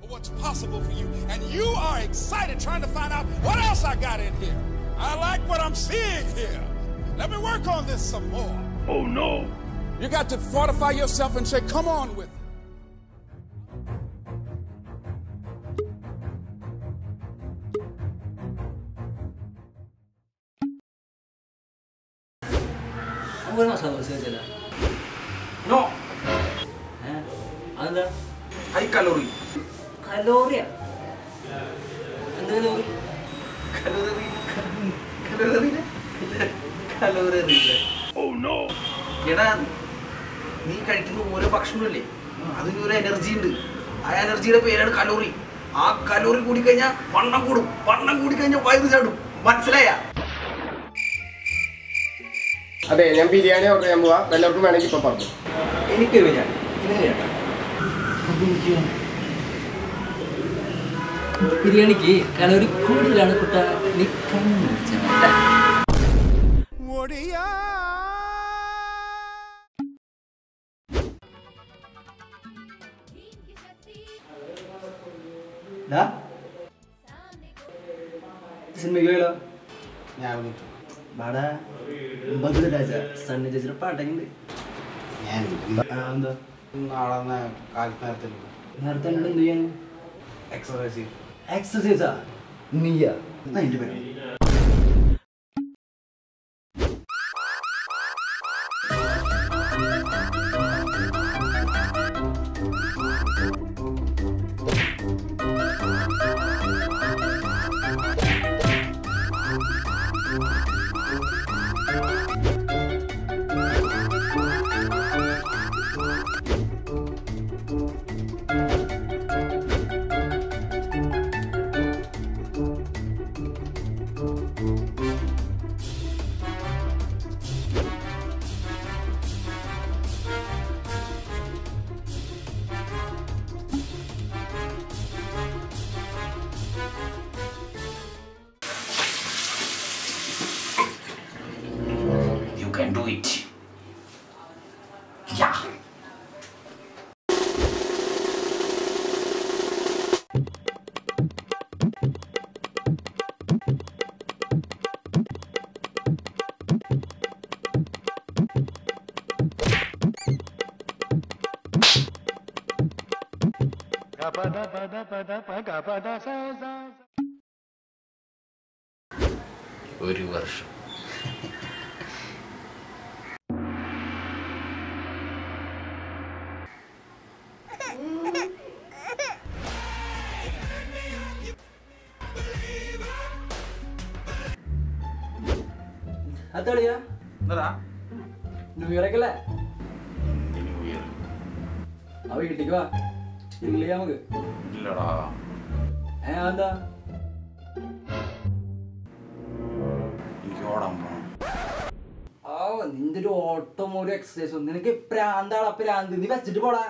What's possible for you, and you are excited trying to find out what else I got in here. I like what I'm seeing here. Let me work on this some more. Oh no. You got to fortify yourself and say, come on with it. What else was there? No. Other High calorie. calorie. And then Calorie. Oh no. എടാ നീ കഴിക്കുന്ന ഓരോ ഭക്ഷണമില്ലേ അതിനൊരു energy ഉണ്ട് ആ എനർജിയുടെ പേരാണ് calorie ആ കലോറി കൂടിക്കഴിഞ്ഞാൽ വണ്ണം കൂടും വണ്ണം കൂടിക്കഴിഞ്ഞാൽ വയറ് ചാടും മനസ്സിലായ അതെ ഞാൻ ബിരിയാണി ഓർഡർ ചെയ്യാൻ പോവാ എല്ലാവർക്കും വേണമെങ്കിൽ ഇപ്പൊ പറഞ്ഞു എനിക്ക് ബിരിയാണി ബിരിയാണിക്ക് കലോറി കൂടുതലാണ് കുട്ട നീ സിനിമയ്ക്കോ ഞാൻ ബാടാ ബദുരാജ സണ്ണി ചേച്ചിയുടെ പാട്ടൊക്കെ എന്താ നാളെ കാലത്ത് നേരത്തെ എന്ത് ചെയ്യാൻ എക്സസൈസ് എക്സസൈസാ നീയാ അതിന്റെ പേര് You can do it. Yeah. ഒരു വർഷം അത്തളിയാ ന്യൂ ഇയർ ഒക്കെ അല്ലേ ആ വീട്ടിലേക്ക് വാ ഇല്ലേ നമുക്ക് ഇല്ലടാ എന്താ എനിക്ക് ഓടാൻ പോണം നിന്റെ ഒരു ഓട്ടം ഒരു എക്സസൈസും നിനക്ക് പ്രാന്താളാ പ്രാന്ത് നീ വെച്ചിട്ട് പോടാ